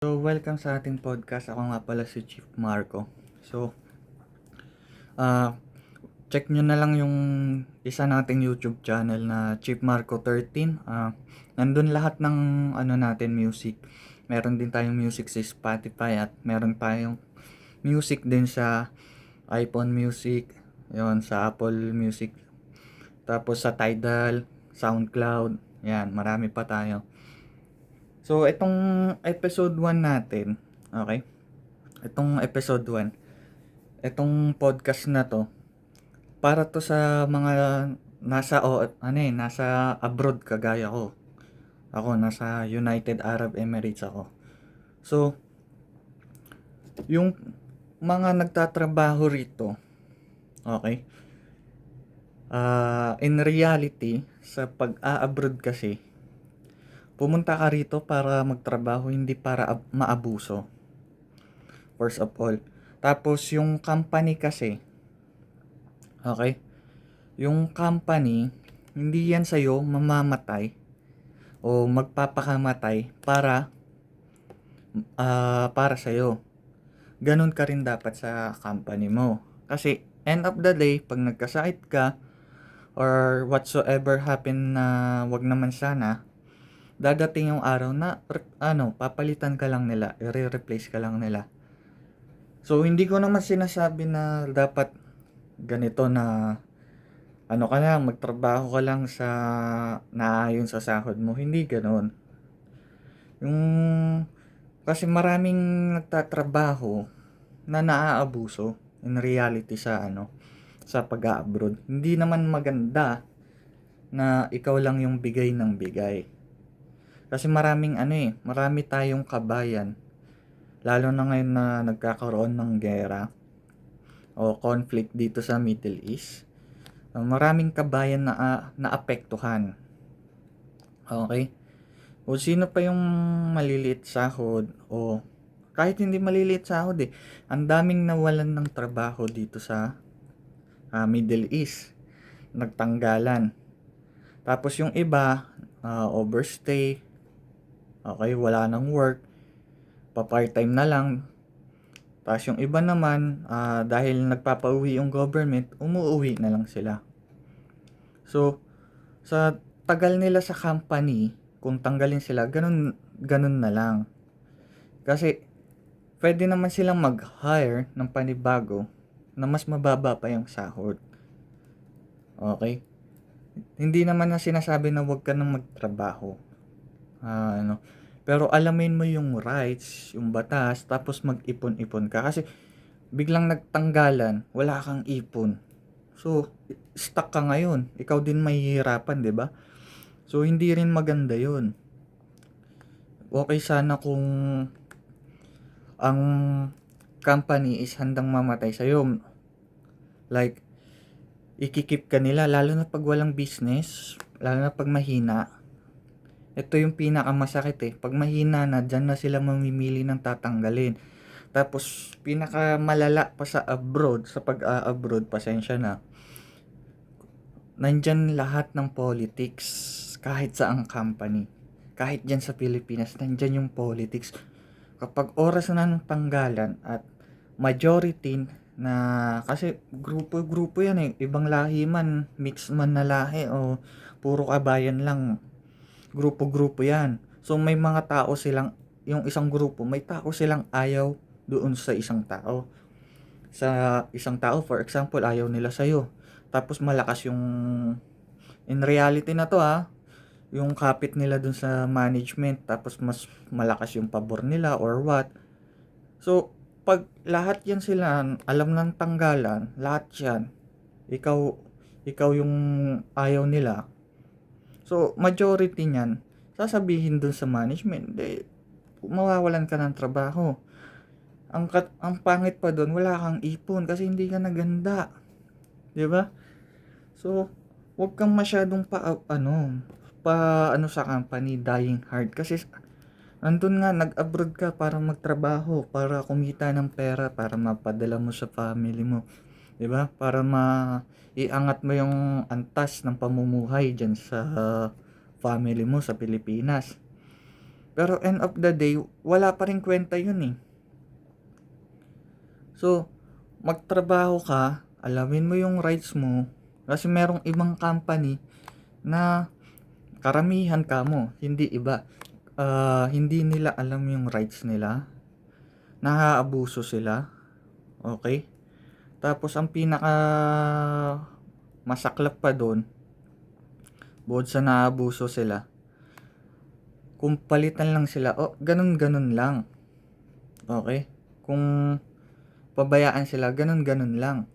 So, welcome sa ating podcast. Ako nga pala si Chief Marco. So, ah check nyo na lang yung isa nating YouTube channel na Chief Marco 13. Nandun lahat ng natin music. Meron din tayong music sa Spotify at meron tayong music din sa iPhone Music, yon sa Apple Music. Tapos sa Tidal, SoundCloud, yan, marami pa tayo. So, itong episode 1 natin, okay? Itong episode 1, itong podcast na to, para to sa mga nasa abroad kagaya ko. Ako nasa United Arab Emirates ako. So, yung mga nagtatrabaho rito, okay? In reality, sa pag-a-abroad kasi, pumunta ka rito para magtrabaho, hindi para maabuso. First of all. Tapos yung company kasi, okay? Yung company, hindi yan sa'yo mamamatay o magpapakamatay para sa'yo. Ganun ka rin dapat sa company mo. Kasi end of the day, pag nagkasakit ka or whatsoever happen na wag naman sana, dadating yung araw na papalitan ka lang nila, i-replace ka lang nila. So hindi ko naman sinasabi na dapat ganito na ka lang, magtrabaho ka lang sa naayon sa sahod mo. Hindi ganoon. Yung kasi maraming nagtatrabaho na naaabuso in reality sa pag-abroad. Hindi naman maganda na ikaw lang yung bigay ng bigay. Kasi marami tayong kabayan, lalo na ngayon na nagkakaroon ng gera o conflict dito sa Middle East. Maraming kabayan na naapektuhan. Okay? O sino pa yung maliliit sahod o kahit hindi maliliit sahod ang daming nawalan ng trabaho dito sa Middle East. Nagtanggalan. Tapos yung iba, overstay. Okay, wala nang work. Pa-part-time na lang. Tapos yung iba naman, dahil nagpapauwi yung government, umuuwi na lang sila. So, sa tagal nila sa company, kung tanggalin sila, ganun na lang. Kasi, pwede naman silang mag-hire ng panibago na mas mababa pa yung sahod. Okay? Hindi naman na sinasabi na wag ka nang magtrabaho. Pero alamin mo yung rights, yung batas, tapos mag-ipon-ipon ka. Kasi, biglang nagtanggalan, wala kang ipon. So, stuck ka ngayon. Ikaw din mahihirapan, 'di ba? So, hindi rin maganda 'yun. Okay sana kung ang company is handang mamatay sa iyo. Like, ikikip ka nila lalo na pag walang business, lalo na pag mahina. Ito yung pinakamasakit. Pag mahina na, dyan na sila mamimili ng tatanggalin. Tapos, pinakamalala pa sa abroad, sa pag-a-abroad, pasensya na. Nandyan lahat ng politics, kahit sa ang company. Kahit dyan sa Pilipinas, nandyan yung politics. Kapag oras na ng tanggalan at majority na, kasi grupo-grupo yan ibang lahi man, mix man na lahi o puro kabayan lang, grupo-grupo yan. So may mga tao silang, yung isang grupo, may tao silang ayaw doon sa isang tao. Sa isang tao, for example, ayaw nila sa'yo. Tapos malakas yung, in reality na to yung kapit nila dun sa management, tapos mas malakas yung pabor nila or what. So, pag lahat yan sila, alam ng tanggalan, lahat yan, ikaw, ikaw yung ayaw nila. So, majority niyan, sasabihin dun sa management, mawawalan ka ng trabaho. Ang pangit pa dun, wala kang ipon kasi hindi ka naganda. 'Di ba? So, wag kang masyadong sa company dying hard kasi andun nga nag-abroad ka para magtrabaho, para kumita ng pera, para mapadala mo sa family mo, 'di ba? Para iangat mo yung antas ng pamumuhay diyan sa family mo sa Pilipinas. Pero end of the day, wala pa rin kwenta yun eh. So, magtrabaho ka, alamin mo yung rights mo, kasi merong ibang company na karamihan ka mo, hindi iba. Hindi nila alam yung rights nila, naaabuso sila, okay? Tapos ang pinaka masaklap pa doon, bukod sa naabuso sila, kung palitan lang sila, ganun-ganun lang, okay? Kung pabayaan sila, ganun-ganun lang.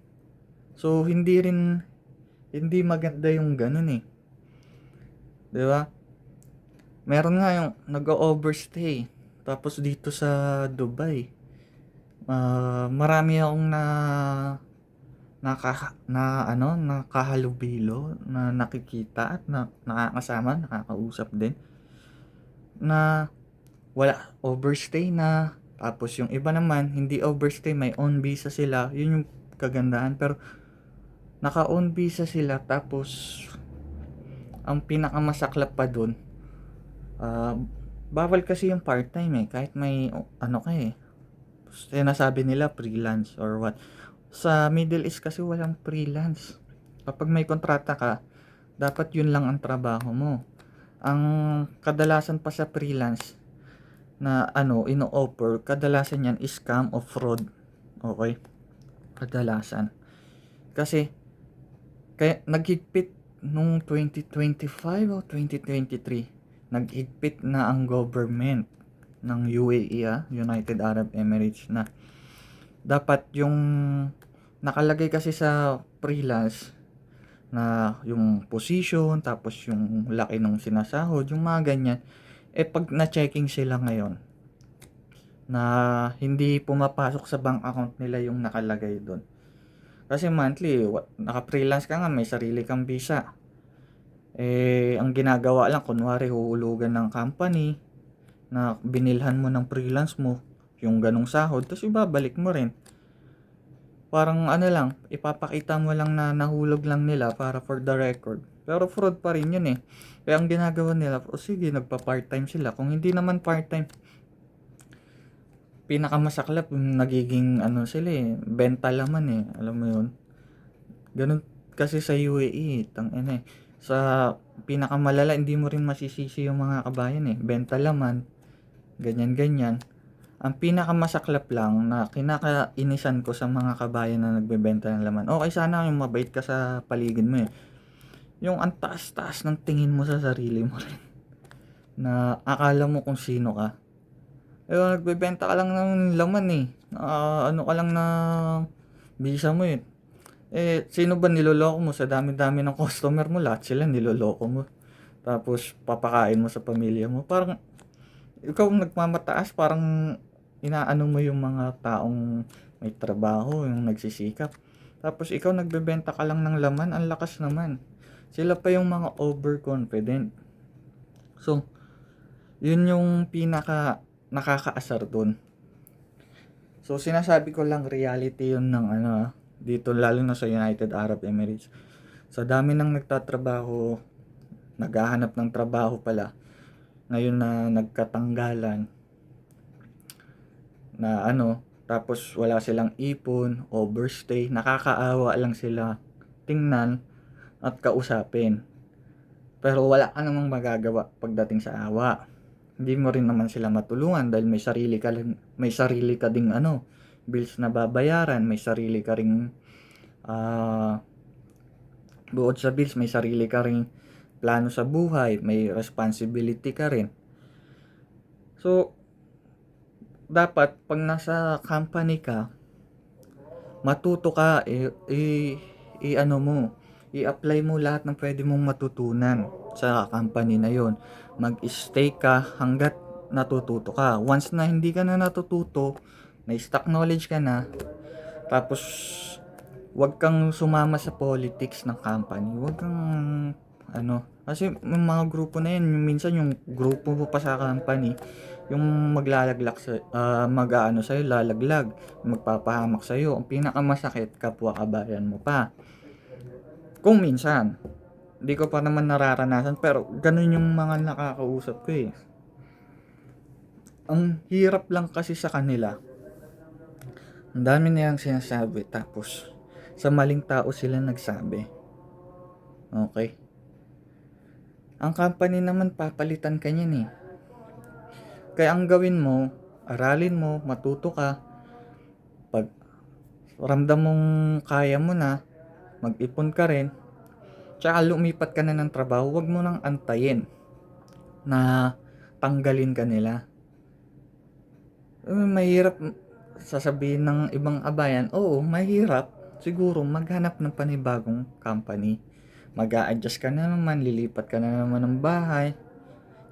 So, hindi maganda yung ganun eh. 'Di ba? Meron nga yung nag-overstay. Tapos dito sa Dubai, marami akong nakahalubilo, na nakikita at nakakasama, nakakausap din na wala, overstay na. Tapos yung iba naman hindi overstay, may own visa sila. Yun yung kagandahan, pero naka-own visa sila. Tapos ang pinakamasaklap pa dun, bawal kasi yung part-time eh, kahit may ano ka eh. Sinasabi nila freelance or what. Sa Middle East kasi walang freelance. Kapag may kontrata ka, dapat yun lang ang trabaho mo. Ang kadalasan pa sa freelance na ino-offer, kadalasan yan is scam o fraud. Okay? Kadalasan. Kasi kaya naghigpit nung 2025 o 2023, naghigpit na ang government ng UAE, United Arab Emirates, na dapat yung nakalagay kasi sa freelance na yung position, tapos yung laki ng sinasahod, yung mga ganyan, pag na-checking sila ngayon na hindi pumapasok sa bank account nila yung nakalagay doon. Kasi monthly, naka-freelance ka nga, may sarili kang visa. Ang ginagawa lang, kunwari huhulugan ng company na binilhan mo ng freelance mo, yung ganong sahod, tapos ibabalik mo rin. Parang lang, ipapakita mo lang na nahulog lang nila para for the record. Pero fraud pa rin yun eh. Kaya ang ginagawa nila, sige, nagpa-part-time sila. Kung hindi naman part-time, pinakamasaklap, nagiging sila eh, benta laman eh. Alam mo yun? Ganun kasi sa UAE, tangina eh. Sa pinakamalala, hindi mo rin masisisi yung mga kabayan eh. Benta laman, ganyan-ganyan. Ang pinakamasaklap lang na kinakainisan ko sa mga kabayan na nagbebenta ng laman, okay sana yung mabait ka sa paligid mo eh. Yung ang taas-taas ng tingin mo sa sarili mo rin. Na akala mo kung sino ka. Nagbebenta ka lang ng laman eh. Ano ka lang na visa mo eh. Sino ba niloloko mo? Sa dami-dami ng customer mo, lahat sila niloloko mo. Tapos papakain mo sa pamilya mo. Parang ikaw nagmamataas, parang inaano mo yung mga taong may trabaho, yung nagsisikap. Tapos ikaw nagbebenta ka lang ng laman, ang lakas naman. Sila pa yung mga overconfident. So, yun yung pinaka nakakaasar dun. So, sinasabi ko lang, reality yun ng dito, lalo na sa United Arab Emirates. Sa dami ng nagtatrabaho, naghahanap ng trabaho pala, ngayon na nagkatanggalan, na tapos wala silang ipon, overstay, nakakaawa lang sila tingnan at kausapin. Pero wala ka namang magagawa pagdating sa awa. Hindi mo rin naman sila matulungan dahil may sarili ka ding bills na babayaran, may sarili ka ring bukod sa bills, may sarili ka ring plano sa buhay, may responsibility ka rin. So, dapat pag nasa company ka, matuto ka, i-apply mo lahat ng pwede mong matutunan sa company na yon. Mag-stay ka hanggat natututo ka. Once na hindi ka na natututo, may stock knowledge ka na, tapos wag kang sumama sa politics ng company. Wag kang kasi yung mga grupo na yan, minsan yung grupo mo pa sa company, yung maglalaglag sa'yo, lalaglag, magpapahamak sa'yo. Ang pinakamasakit, kapwa kabayan mo pa. Kung minsan, hindi ko pa naman nararanasan, pero ganun yung mga nakakausap ko eh. Ang hirap lang kasi sa kanila, ang dami nilang sinasabi tapos sa maling tao sila nagsabi. Okay? Ang company naman papalitan ka niyan eh. Kaya ang gawin mo, aralin mo, matuto ka. Pag ramdam mong kaya mo na, mag-ipon ka rin, tsaka lumipat ka na ng trabaho, wag mo nang antayin na tanggalin ka nila. Mahirap sasabihin ng ibang abayan, oo, mahirap. Siguro maghanap ng panibagong company. Mag-a-adjust ka na naman, lilipat ka na naman ng bahay.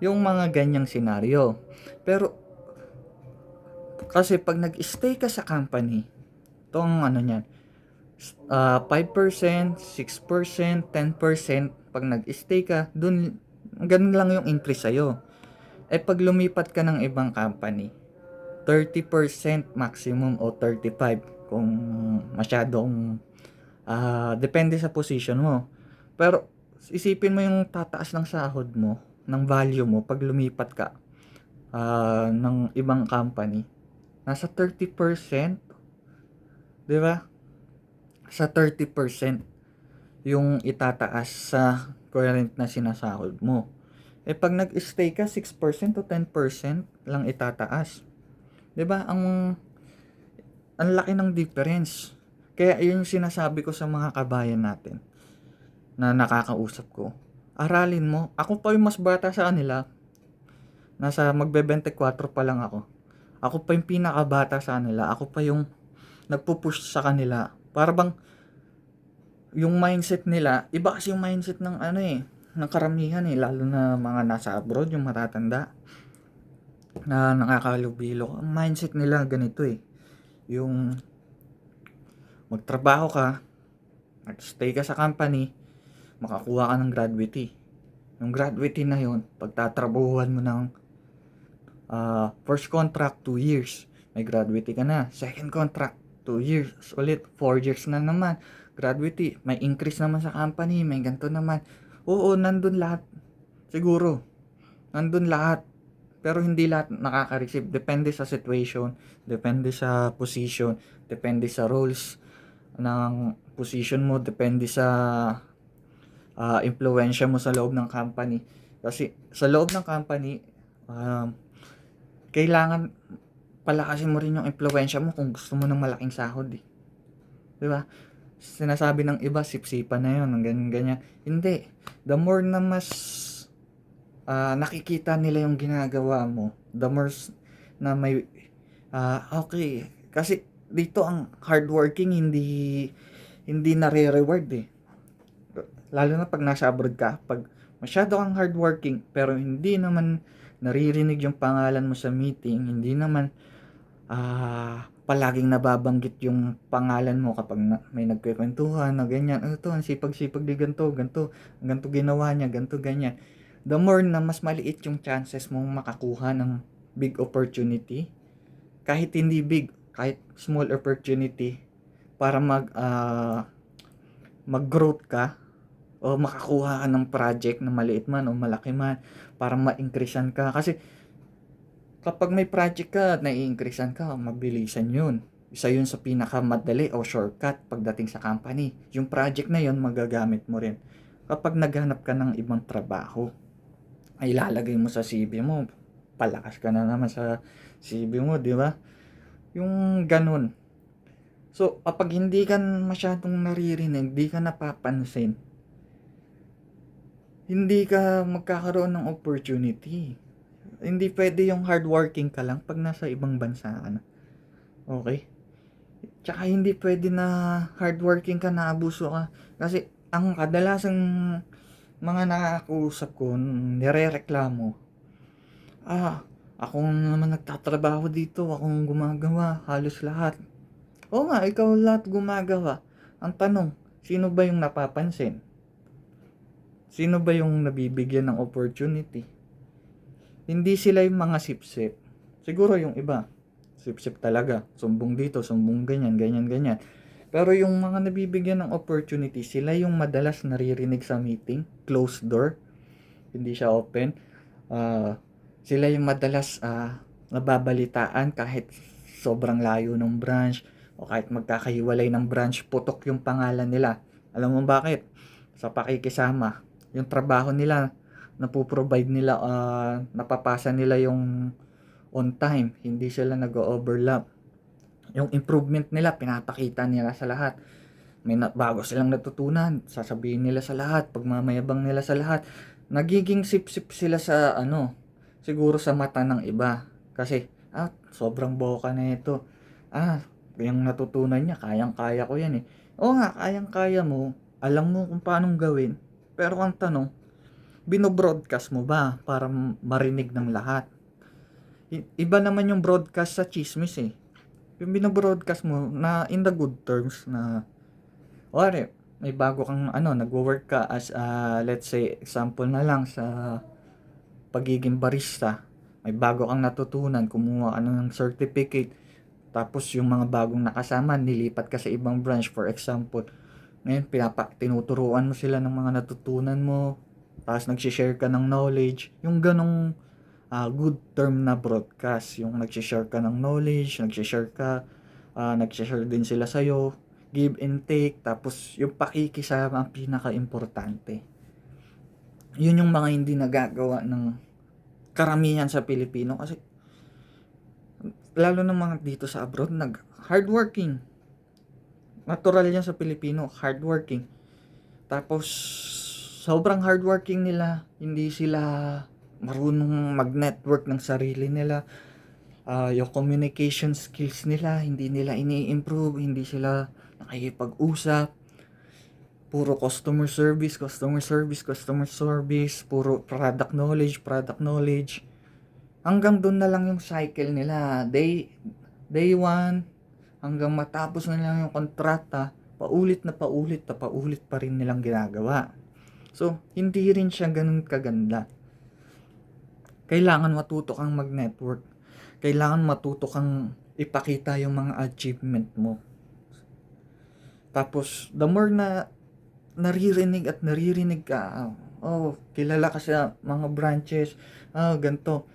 Yung mga ganyang senaryo. Pero kasi pag nag-stay ka sa company, itong ano niyan, 5%, 6%, 10%, pag nag-stay ka, dun, ganun lang yung increase sa'yo. Eh pag lumipat ka ng ibang company, 30% maximum o 35% kung masyadong depende sa position mo. Pero isipin mo yung tataas ng sahod mo, ng value mo pag lumipat ka ng ibang company. Nasa 30%, 'di ba? Sa 30% yung itataas sa current na sinasahod mo. Eh pag nag-stay ka, 6% to 10% lang itataas. 'Di ba? Ang laki ng difference. Kaya yun yung sinasabi ko sa mga kabayan natin na nakakausap ko. Aralin mo. Ako pa yung mas bata sa kanila. Nasa magbe-24 pa lang ako. Ako pa yung pinakabata sa kanila. Ako pa yung nagpo-push sa kanila. Para bang yung mindset nila, iba kasi yung mindset ng ano eh, ng karamihan eh, lalo na mga nasa abroad, yung matatanda na nakakalubilo. Ang mindset nila ganito eh. Yung magtrabaho ka, mag-stay ka sa company, makakuha ka ng gratuity. Yung gratuity na yun, pagtatrabuhan mo ng first contract, 2 years, may gratuity ka na. Second contract, 2 years ulit, 4 years na naman, gratuity. May increase naman sa company, may ganito naman. Oo, nandun lahat. Siguro, nandun lahat. Pero hindi lahat nakaka-receive. Depende sa situation, depende sa position, depende sa roles ng position mo, depende sa impluwensya mo sa loob ng company. Kasi sa loob ng company, kailangan palakasin mo rin yung impluwensya mo kung gusto mo ng malaking sahod eh. 'Di ba? Sinasabi ng iba, sipsipan na yun, ng ganyan-ganyan. Hindi. The more na mas nakikita nila yung ginagawa mo, the more na may okay. Kasi dito ang hardworking hindi nare-reward eh. Lalo na pag nasa abroad ka, pag masyado kang hardworking pero hindi naman naririnig yung pangalan mo sa meeting, hindi naman palaging nababanggit yung pangalan mo kapag may nagkukwentuhan na ganyan, ito ang sipag-sipag di ganito, ganito ginawa niya, ganito ganyan. The more na mas maliit yung chances mong makakuha ng big opportunity, kahit hindi big, kahit small opportunity para mag-growth ka o makakuha ka ng project na maliit man o malaki man para ma-increasean ka. Kasi kapag may project ka, nai-increasean ka, mabilisan yun. Isa yun sa pinakamadali o shortcut pagdating sa company. Yung project na yun, magagamit mo rin. Kapag naghanap ka ng ibang trabaho, ay ilalagay mo sa CV mo, palakas ka na naman sa CV mo, di ba? Yung ganun. So, kapag hindi ka masyadong naririnig, hindi ka napapansin, hindi ka magkakaroon ng opportunity. Hindi pwede yung hardworking ka lang pag nasa ibang bansa ka na. Okay? Tsaka hindi pwede na hardworking ka na abuso ka. Kasi ang kadalasang mga nakakausap ko, nirereklamo, ako naman nagtatrabaho dito, akong gumagawa, halos lahat. Oo nga, ikaw lahat gumagawa. Ang tanong, sino ba yung napapansin? Sino ba yung nabibigyan ng opportunity? Hindi sila yung mga sipsip. Siguro yung iba, sipsip talaga. Sumbong dito, sumbong ganyan, ganyan, ganyan. Pero yung mga nabibigyan ng opportunity, sila yung madalas naririnig sa meeting, closed door, hindi siya open. Sila yung madalas nababalitaan kahit sobrang layo ng branch o kahit magkakahiwalay ng branch, putok yung pangalan nila. Alam mo bakit? Sa pakikisama, yung trabaho nila, napoprovide nila, napapasa nila yung on time, hindi sila nag-overlap. Yung improvement nila, pinapakita nila sa lahat. May bago silang natutunan, sasabihin nila sa lahat, pagmamayabang nila sa lahat. Nagiging sip-sip sila sa siguro sa mata ng iba. Kasi, sobrang boka na ito. Yung natutunan niya, kayang-kaya ko yan eh. Oo nga, kayang-kaya mo, alam mo kung paanong gawin. Pero ang tanong, binobroadcast mo ba para marinig ng lahat? Iba naman yung broadcast sa chismis eh. Yung binobroadcast mo na in the good terms na, wari, may bago kang nagwo-work ka as let's say example na lang sa pagiging barista. May bago kang natutunan, kumuha ka ng certificate. Tapos yung mga bagong nakasama, nilipat ka sa ibang branch for example. Ngayon, tinuturuan mo sila ng mga natutunan mo. Tapos nagsishare ka ng knowledge. Yung ganong good term na broadcast. Yung nagsishare ka ng knowledge, nagsishare din sila sa'yo. Give and take. Tapos yung pakikisama ang pinaka-importante. Yun yung mga hindi nagagawa ng karamihan sa Pilipino. Kasi lalo ng mga dito sa abroad, hardworking. Natural yan sa Pilipino, hardworking. Tapos, sobrang hardworking nila. Hindi sila marunong mag-network ng sarili nila. Yung communication skills nila, hindi nila ini-improve. Hindi sila nakikipag-usap. Puro customer service. Puro product knowledge. Hanggang doon na lang yung cycle nila. Day 1 hanggang matapos na lang yung kontrata, paulit pa rin nilang ginagawa. So, hindi rin siya ganun kaganda. Kailangan matuto kang mag-network. Kailangan matuto kang ipakita yung mga achievement mo. Tapos, the more na naririnig ka, kilala ka sa mga branches, ganito,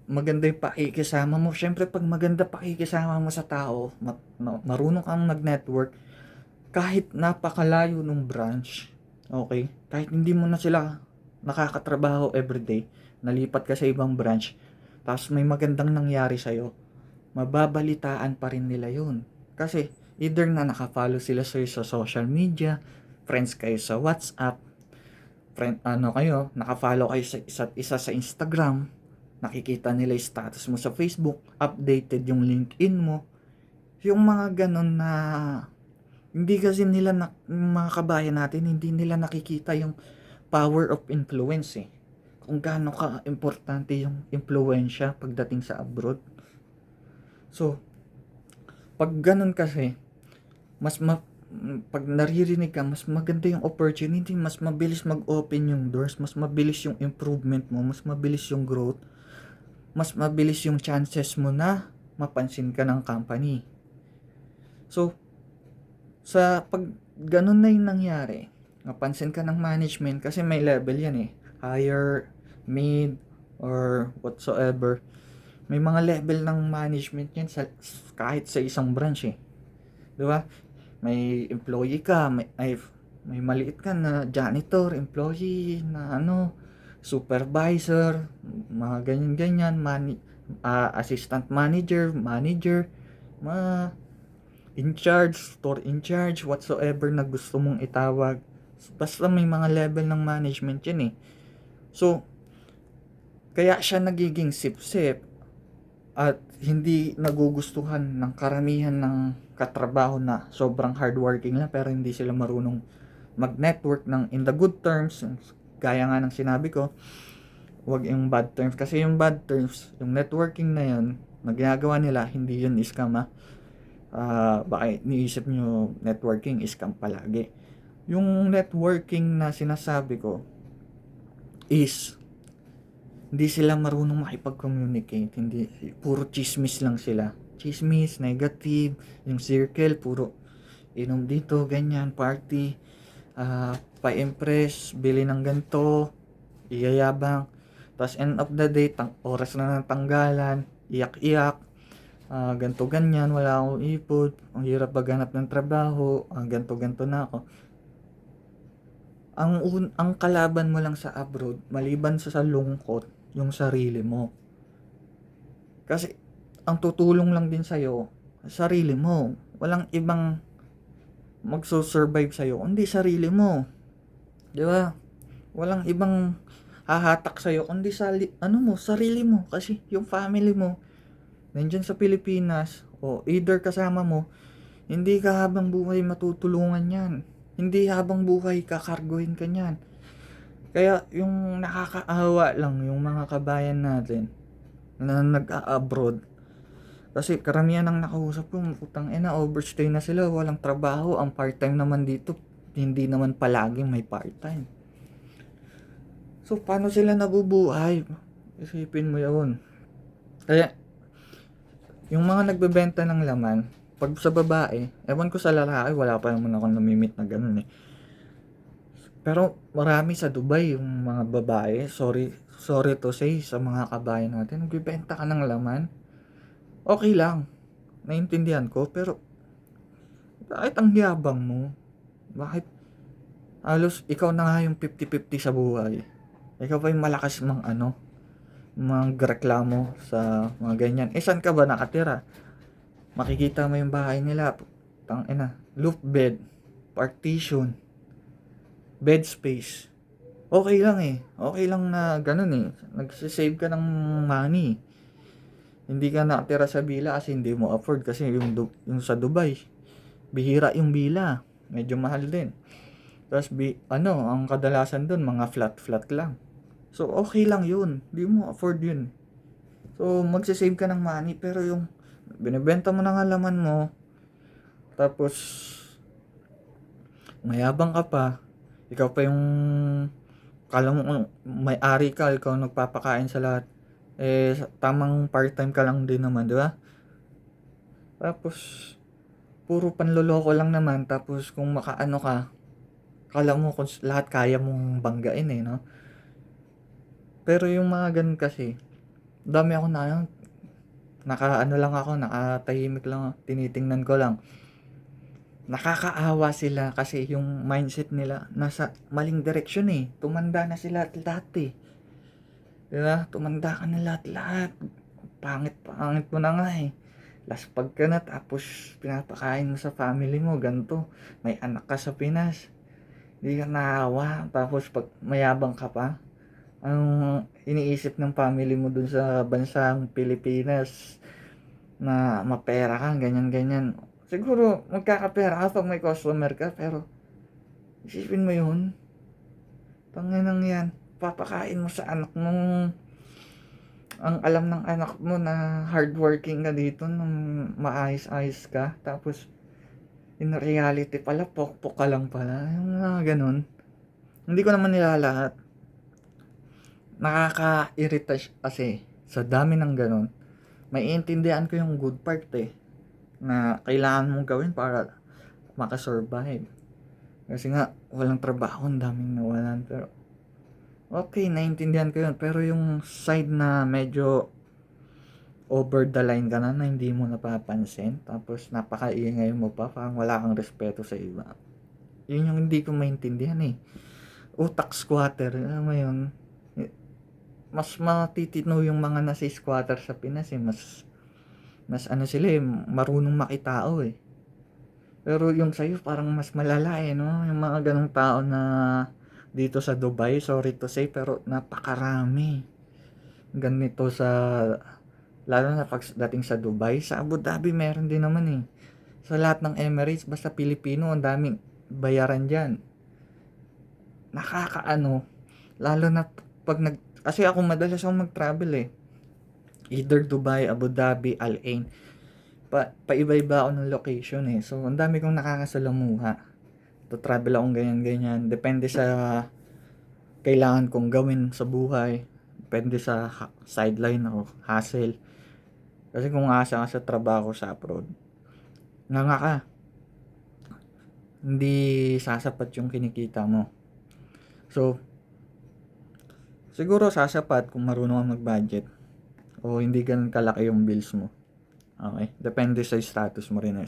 maganda yung pakikisama mo. Syempre, pag maganda pakikisama mo sa tao, marunong kang mag-network, kahit napakalayo ng branch, okay? Kahit hindi mo na sila nakakatrabaho everyday, nalipat ka sa ibang branch, tapos may magandang nangyari sa'yo, mababalitaan pa rin nila yun. Kasi, either na nakafollow sila sa'yo sa social media, friends kayo sa WhatsApp, nakafollow kayo sa isa't isa sa Instagram, nakikita nila yung status mo sa Facebook, updated yung LinkedIn mo. Yung mga ganun na hindi kasi nila mga kabayan natin, hindi nila nakikita yung power of influence eh. Kung gaano ka importante yung impluwensya pagdating sa abroad. So, pag ganun kasi, pag naririnig ka, mas maganda yung opportunity, mas mabilis mag-open yung doors, mas mabilis yung improvement mo, mas mabilis yung growth, mas mabilis yung chances mo na mapansin ka ng company. So, pag ganun na yung nangyari, mapansin ka ng management, kasi may level yan eh, higher, mid, or whatsoever. May mga level ng management yan kahit sa isang branch eh. Diba? May employee ka, may maliit ka na janitor, employee, na supervisor, mga ganyan-ganyan, assistant manager, in charge, store in charge, whatsoever na gusto mong itawag. Basta may mga level ng management yan eh. So, kaya siya nagiging sip-sip at hindi nagugustuhan ng karamihan ng katrabaho na sobrang hardworking lang pero hindi sila marunong mag-network ng in the good terms. Gaya nga ng sinabi ko, wag yung bad terms, kasi yung bad terms, yung networking na yun na ginagawa nila, hindi yun scam baka niisip nyo networking scam palagi. Yung networking na sinasabi ko is hindi sila marunong makipag-communicate, hindi, puro chismis lang sila, chismis, negative, yung circle puro inom dito, ganyan, party, pa-impress, bili ng ganito, iyayabang. Tas end of the day, oras na ng tanggalan, iyak-iyak, ganito ganyan, wala akong ipon, ang hirap maghanap ng trabaho, ganito ganito na ako. Ang kalaban mo lang sa abroad, maliban sa lungkot, yung sarili mo. Kasi ang tutulong lang din sa'yo, sarili mo. Walang ibang magso-survive sa'yo kundi sarili mo. 'Di ba? Walang ibang hahatak sa'yo kundi sarili mo. Kasi yung family mo, nandiyan sa Pilipinas, o either kasama mo, hindi ka habang buhay matutulungan yan. Hindi habang buhay kakarguhin ka niyan. Kaya yung nakakaawa lang yung mga kabayan natin na nag-a-abroad. Kasi karamihan ng nakausap ko, putang ina, overstay na sila, walang trabaho. Ang part-time naman dito, hindi naman palaging may part-time. So, paano sila nabubuhay? Isipin mo yun. Kaya, yung mga nagbebenta ng laman, pag sa babae, ewan ko sa lalaki, wala pa naman ako namimit na ganun eh. Pero marami sa Dubai yung mga babae, sorry to say sa mga kabayan natin, nagbebenta ka ng laman, okay lang, naintindihan ko, pero bakit ang yabang mo? Bakit halos ikaw na nga yung 50-50 sa buhay? Ikaw pa yung malakas magreklamo sa mga ganyan. Saan ka ba nakatira? Makikita mo yung bahay nila, tangina, loop bed, partition, bed space. Okay lang eh. Okay lang na ganun eh. Nagsisave ka ng money. Hindi ka nakatira sa villa kasi hindi mo afford kasi yung sa Dubai, bihira yung villa. Medyo mahal din. Tapos ang kadalasan doon mga flat lang. So okay lang 'yun. Hindi mo afford 'yun. So magse-save ka ng money pero yung binebenta mo ng laman mo tapos mayabang ka pa. Ikaw pa yung kala mo may-ari ka, ikaw nagpapakain sa lahat. Tamang part-time ka lang din naman, di ba? Tapos puro panloloko lang naman, tapos kung makaano ka, kala mo kung lahat kaya mong banggain eh, no? Pero yung mga ganun kasi, dami ako nakaano lang ako, nakatahimik lang, tinitingnan ko lang. Nakakaawa sila kasi yung mindset nila nasa maling direksyon eh. Tumanda na sila lahat eh. Diba? Tumanda ka na lahat. Pangit mo na nga eh. Laspag ka na tapos pinapakain mo sa family mo, ganito. May anak ka sa Pinas. Hindi ka naawa. Tapos pag mayabang ka pa, ang iniisip ng family mo dun sa bansang Pilipinas na mapera ka, ganyan-ganyan. Siguro magkakapera ka pag may customer ka, pero isipin mo yun. Tanginang yan. Papakain mo sa anak mong ang alam ng anak mo na hardworking ka dito nung maayos-ayos ka. Tapos in reality pala, pokpok ka lang pala. Yung mga ganun. Hindi ko naman nilalahat. Nakaka-irita kasi sa dami ng ganun. May intindihan ko yung good part eh. Na kailangan mong gawin para makasurvive. Kasi nga, walang trabaho, ang daming nawalan. Pero, okay, naintindihan ko yun. Pero yung side na medyo over the line ka na hindi mo napapansin. Tapos, napakaingay mo pa. Parang wala kang respeto sa iba. Yun yung hindi ko maintindihan eh. Utak squatter, alam mo yun. Mas matitino yung mga nasa squatter sa Pinas eh. Mas sila eh, marunong makitao eh. Pero yung sa'yo parang mas malala eh, no? Yung mga ganong tao na dito sa Dubai, sorry to say, pero napakarami. Ganito lalo na pagdating sa Dubai, sa Abu Dhabi meron din naman eh. Sa lahat ng Emirates, basta Pilipino, ang daming bayaran dyan. Nakakaano, lalo na kasi ako madalas akong mag-travel eh. Either Dubai, Abu Dhabi, Al Ain. Paiba-iba ako ng location eh. So, ang dami kong nakakasalamuha. To travel akong ganyan-ganyan. Depende sa kailangan kong gawin sa buhay. Depende sa sideline o hassle. Kasi kung asa ka sa trabaho sa abroad, nga ka. Hindi sasapat yung kinikita mo. So, Siguro sasapat kung marunong kang mag-budget o hindi ganun kalaki yung bills mo. Okay? Depende sa status mo rin.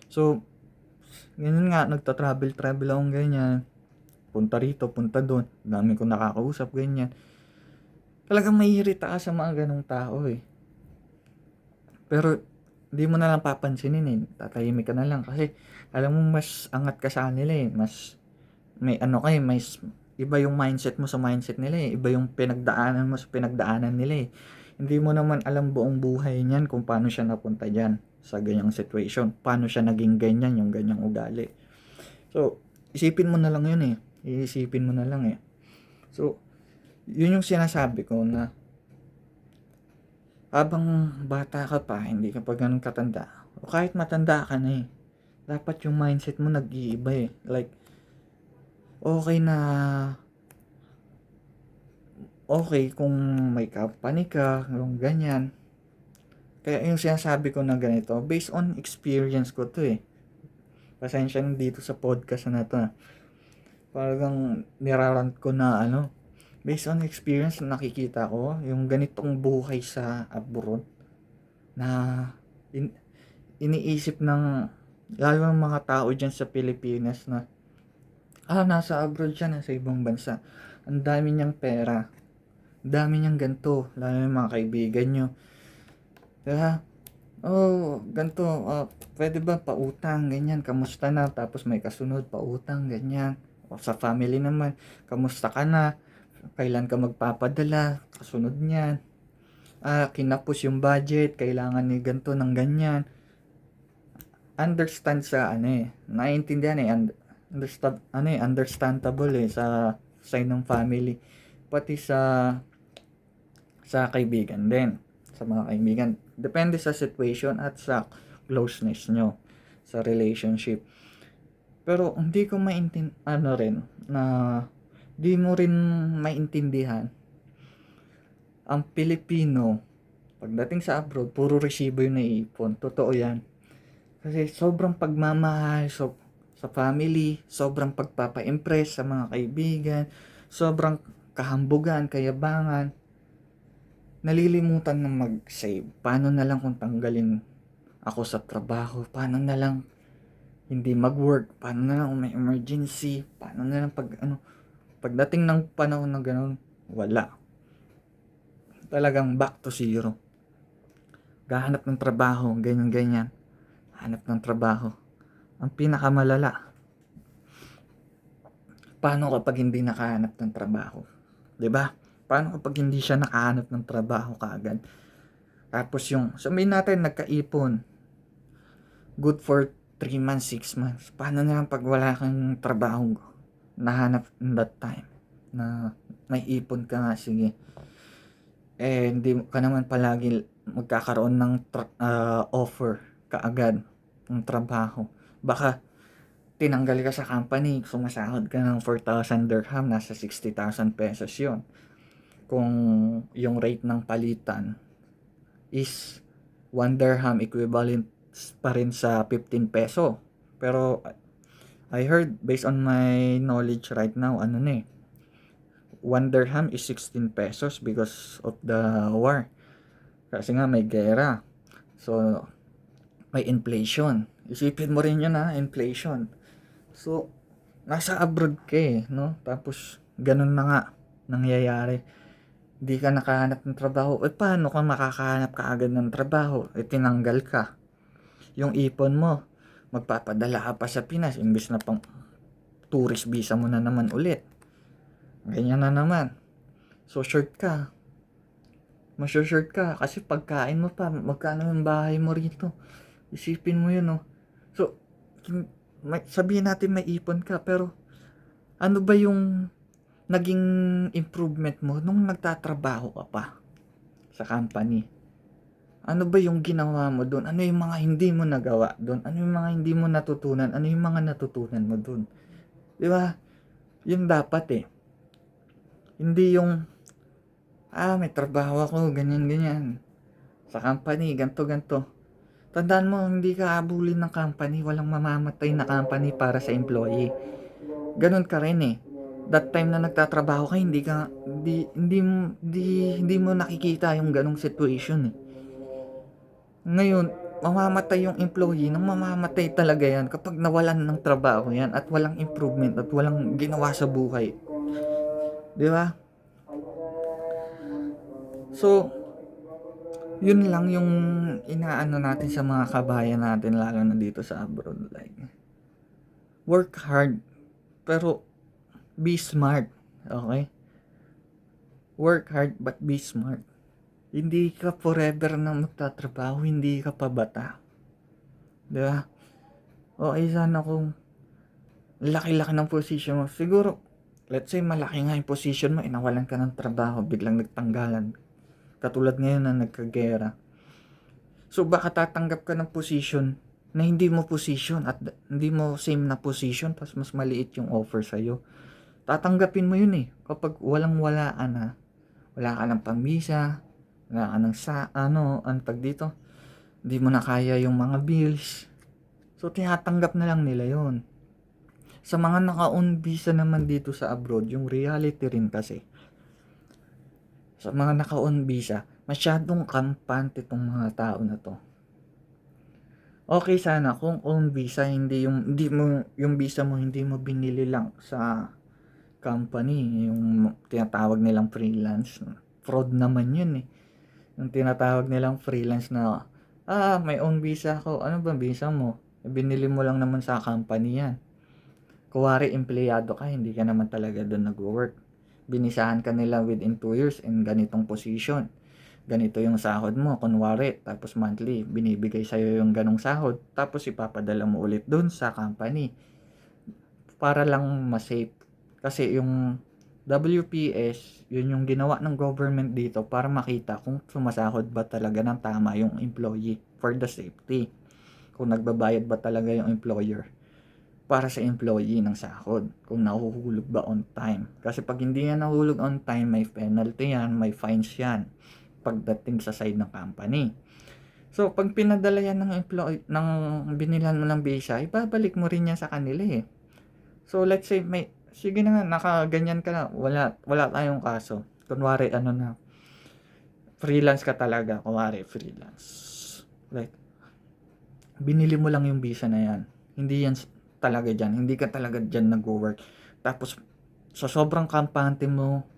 So, ganyan nga, nagta-travel akong ganyan. Punta rito, punta doon. Dami kong nakakausap, ganyan. Talagang maiirita ka sa mga ganong tao eh. Pero, di mo na lang papansinin eh. Tatahimik ka na lang kasi alam mo mas angat ka sa kanila eh. Mas may ano kay, mas iba yung mindset mo sa mindset nila eh. Iba yung pinagdaanan mo sa pinagdaanan nila eh. Hindi mo naman alam buong buhay niyan kung paano siya napunta diyan sa ganyang situation. Paano siya naging ganyan, yung ganyang ugali. So, isipin mo na lang yun eh. Iisipin mo na lang eh. So, yun yung sinasabi ko na habang bata ka pa, hindi ka pa ganun katanda, o kahit matanda ka na eh, dapat yung mindset mo nag-iiba eh. Like, okay na, okay kung may company ka, yung ganyan. Kaya yung sinasabi ko na ganito, based on experience ko to eh. Pasensya na dito sa podcast na to. Parang nirarant ko na ano, based on experience na nakikita ko, yung ganitong buhay sa abroad na in, iniisip ng lalo ng mga tao dyan sa Pilipinas na nasa abroad siya, nasa ibang bansa. Ang dami niyang pera. Ang dami niyang ganito. Lalo yung mga kaibigan nyo. Diba? Oh, ganito. Pwede ba pautang, ganyan. Kamusta na? Tapos may kasunod, pautang, ganyan. O sa family naman, kamusta ka na? Kailan ka magpapadala? Kasunod niyan. Kinapos yung budget. Kailangan ni ganito ng ganyan. Understand sa ano eh. Naiintindihan eh. Understandable eh sa side ng family. Pati sa kaibigan din. Sa mga kaibigan. Depende sa situation at sa closeness nyo sa relationship. Pero hindi ko ano rin na di mo rin maintindihan ang Pilipino pagdating sa abroad, puro resibo yung naiipon. Totoo yan. Kasi sobrang pagmamahal sa family, sobrang pagpapa-impress sa mga kaibigan, sobrang kahambugan, kayabangan. Nalilimutan na mag-save. Paano na lang kung tanggalin ako sa trabaho? Paano na lang hindi mag-work? Paano na lang kung may emergency? Paano na lang pagdating ng panahon na gano'n, wala. Talagang back to zero. Gahanap ng trabaho, ganyan-ganyan. Hanap ng trabaho. Ang pinakamalala, paano kapag hindi nakahanap ng trabaho? 'Di ba? Paano kapag hindi siya nakahanap ng trabaho kaagad? Tapos yung, sabihin natin nagkaipon, good for 3 months, 6 months. Paano na lang pag wala kang trabaho nahanap in that time? Na may ipon ka nga, sige. Hindi ka naman palagi magkakaroon ng offer kaagad ng trabaho. Baka tinanggal ka sa company, sumasahod ka ng 4,000 dirham, nasa 60,000 pesos yun. Kung yung rate ng palitan is 1 dirham equivalent pa rin sa 15 peso. Pero I heard, based on my knowledge right now, 1 dirham is 16 pesos because of the war. Kasi nga may gera. So, may inflation. Isipin mo rin yun inflation. So, nasa abroad ka no? Tapos, ganun na nga nangyayari. Hindi ka nakahanap ng trabaho. Paano ka makakahanap ka agad ng trabaho? Tinanggal ka. Yung ipon mo, magpapadala ka pa sa Pinas, imbes na pang tourist visa mo na naman ulit. Ganyan na naman. So, short ka. Short ka. Kasi pagkain mo pa, magkano yung bahay mo rito? Isipin mo yun, no? So, sabihin natin may ipon ka, pero ano ba yung naging improvement mo nung nagtatrabaho ka pa sa company? Ano ba yung ginawa mo doon? Ano yung mga hindi mo nagawa doon? Ano yung mga hindi mo natutunan? Ano yung mga natutunan mo doon? Di ba? Yung dapat Hindi yung, may trabaho ako, ganyan-ganyan. Sa company, ganto-ganto. Tandaan mo, hindi ka abulin ng company. Walang mamamatay na company para sa employee. Ganun ka rin that time na nagtatrabaho ka, hindi mo nakikita yung ganong situation eh. Ngayon, mamamatay yung employee nang mamamatay talaga yan kapag nawalan ng trabaho yan at walang improvement at walang ginawa sa buhay. Di ba? So, yun lang yung inaano natin sa mga kabayan natin, lalo na dito sa abroad. Like, work hard, pero be smart. Okay? Work hard but be smart. Hindi ka forever na magtatrabaho, hindi ka pa bata. Di ba? Okay sana kung laki-laki ng position mo. Siguro, let's say malaki nga yung position mo, nawalan ka ng trabaho, biglang nagtanggalan. Katulad ngayon na nagkagera. So baka tatanggap ka ng position na hindi mo position at hindi mo same na position, tapos mas maliit yung offer sa'yo. Tatanggapin mo yun eh. Kapag walang-wala ka na, wala ka ng pambisa, wala ka ng antag dito, hindi mo na kaya yung mga bills. So tinatanggap na lang nila yon. Sa mga naka-on visa naman dito sa abroad, yung reality rin kasi, sa mga naka-on visa, masyadong kampante tong mga tao na to. Okay sana kung on visa, hindi mo yung visa mo hindi mo binili lang sa company, yung tinatawag nilang freelance. Fraud naman yun eh. Yung tinatawag nilang freelance na may own visa ako. Ano ba visa mo? Binili mo lang naman sa company yan. Kuwari empleyado ka, hindi ka naman talaga doon nag-work. Binisahan ka nila within 2 years in ganitong position. Ganito yung sahod mo, kunwari, tapos monthly, binibigay sa'yo yung ganong sahod, tapos ipapadala mo ulit doon sa company. Para lang ma-safe. Kasi yung WPS, yun yung ginawa ng government dito para makita kung sumasahod ba talaga ng tama yung employee for the safety. Kung nagbabayad ba talaga yung employer para sa employee ng sahod, kung nahuhulog ba on time. Kasi pag hindi yan nahulog on time, may penalty yan, may fines yan pagdating sa side ng company. So, pag pinadala yan ng employee, ng binilan mo ng visa, ibabalik mo rin yan sa kanila eh. So, let's say sige na nga, nakaganyan ka na, wala tayong kaso. Kunwari, freelance ka talaga, kunwari, freelance. Like, binili mo lang yung visa na yan. Hindi yan talaga dyan. Hindi ka talaga dyan nag-work. Tapos, sa sobrang kampante mo,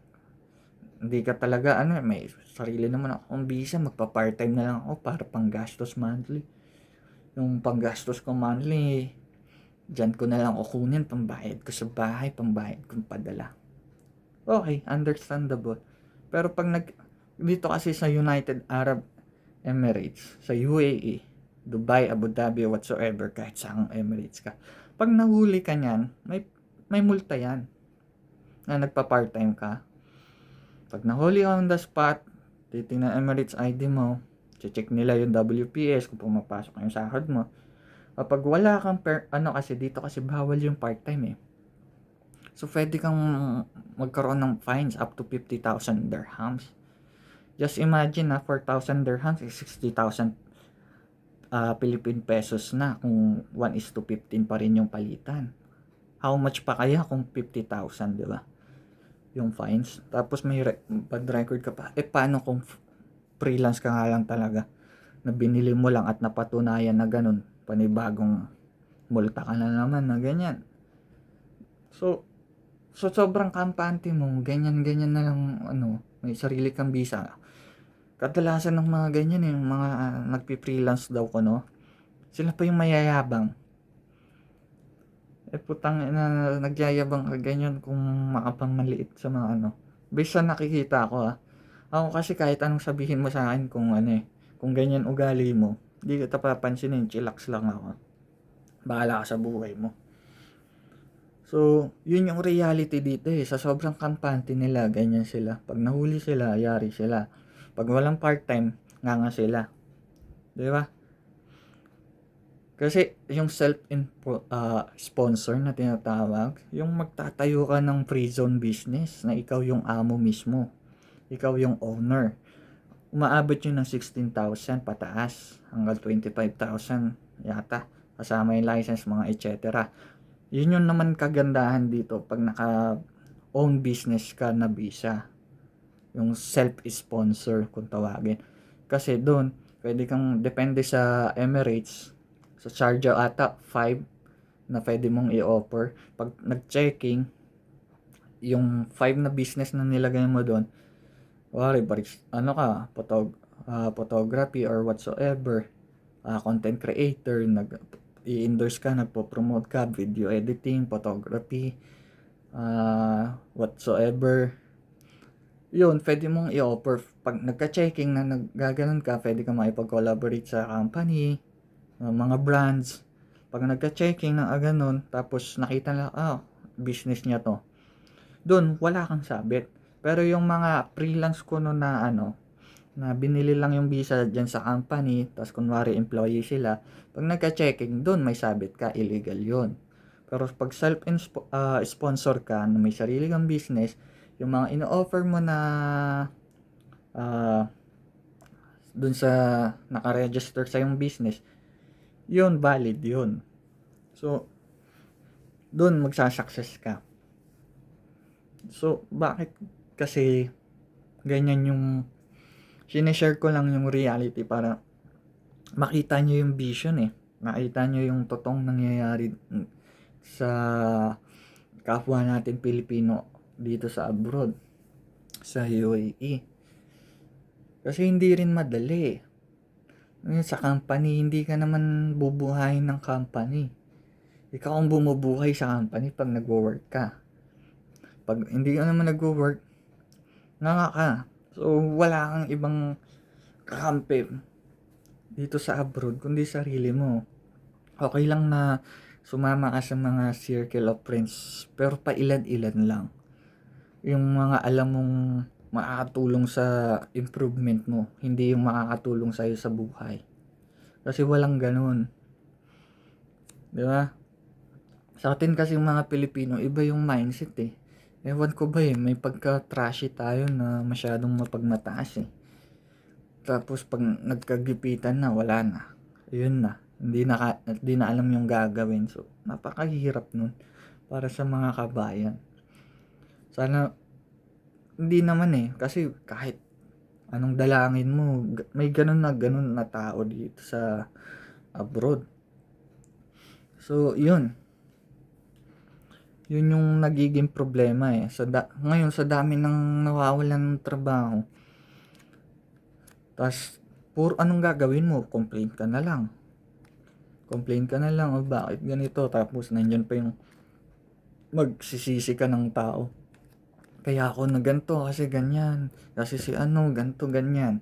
hindi ka talaga, may sarili naman akong visa, magpa-part-time na lang ako para panggastos monthly. Yung panggastos ko monthly, dyan ko na lang kukunin, pambayad ko sa bahay, pambayad ko padala. Okay, understandable. Pero pag dito kasi sa United Arab Emirates, sa UAE, Dubai, Abu Dhabi, whatsoever, kahit saang Emirates ka, pag nahuli ka niyan, may multa yan na nagpa-part-time ka. Pag nahuli on the spot, titingnan Emirates ID mo, check nila yung WPS kung pumapasok yung sahod mo. Kapag wala kang kasi dito kasi bawal yung part-time eh. So pwede kang magkaroon ng fines up to 50,000 dirhams. Just imagine na 4,000 dirhams is 60,000 Philippine pesos na kung 1:15 pa rin yung palitan. How much pa kaya kung 50,000, di ba? Yung fines. Tapos may bad record ka pa. Paano kung freelance ka nga lang talaga? Na binili mo lang at napatunayan na ganun. Panibagong multa ka na naman na ganyan. So sobrang kampante mo, ganyan-ganyan na lang, may sarili kang visa. Kadalasan ng mga ganyan yung mga nagpi-freelance daw ko, sila pa yung mayayabang. Putang na nagyayabang ka ganyan kung makapang maliit sa mga Based sa nakikita ko Ako kasi kahit anong sabihin mo sa akin kung kung ganyan ugali mo, di kita papansinin, chillax lang ako. Bahala ka sa buhay mo. So, yun yung reality dito sa sobrang kampante nila, ganyan sila. Pag nahuli sila, yari sila. Pag walang part-time, nga sila. Di ba? Kasi yung sponsor na tinatawag, yung magtatayo ka ng free zone business na ikaw yung amo mismo. Ikaw yung owner. Umaabot yun ng 16,000 pataas hanggang 25,000 yata. Kasama yung license, mga etc. Yun yung naman kagandahan dito pag own business ka na visa. Yung self-sponsor kung tawagin. Kasi doon, pwede kang, depende sa Emirates, sa Sharjah ata, 5 na pwede mong i-offer. Pag nag-checking, yung 5 na business na nilagay mo doon, wari, photography or whatsoever, content creator, i-endorse ka, nagpo-promote ka, video editing, photography, whatsoever. Yun, pwede mong i-offer. Pag nagka-checking na naggaganon ka, pwede ka makipag-collaborate sa company, mga brands. Pag nagka-checking na ganon, tapos nakita na, business niya to. Doon, wala kang sabit. Pero yung mga freelance ko no na na binili lang yung visa dyan sa company, tapos kunwari employee sila, pag nagka-checking, doon may sabit ka, illegal yun. Pero pag self-sponsor ka, na may sarili kang business, yung mga ino-offer mo na dun sa naka-register sa yung business, yun, valid yun. So, dun magsasucess ka. So, bakit kasi ganyan yung sinishare ko lang yung reality para makita nyo yung vision makita nyo yung totoong nangyayari sa kapwa natin Pilipino dito sa abroad, sa UAE. Kasi hindi rin madali. Sa company, hindi ka naman bubuhayin ng company. Ikaw ang bumubuhay sa company pag nagwo-work ka. Pag hindi ka naman nagwo-work, nga ka. So, wala kang ibang kakampi dito sa abroad, kundi sarili mo. Okay lang na sumama ka sa mga circle of friends, pero pailan-ilan lang. Yung mga alam mong makakatulong sa improvement mo, hindi yung makakatulong sa'yo sa buhay. Kasi walang ganun. Di ba? Sa atin kasi yung mga Pilipino, iba yung mindset Ewan ko ba may pagka-trashy tayo na masyadong mapagmataas Tapos pag nagkagipitan na, wala na. Yun na. Hindi na alam yung gagawin. So, napakahirap nun para sa mga kabayan. Sana, hindi naman kasi kahit anong dalangin mo, may ganun na tao dito sa abroad. So, yun. Yun yung nagiging problema ngayon, sa dami ng nawawalan ng trabaho, tas puro anong gagawin mo? Complain ka na lang. O bakit ganito? Tapos nandyan pa yung magsisisi ka ng tao. Kaya ako na ganito kasi ganyan. Kasi si ganito, ganyan.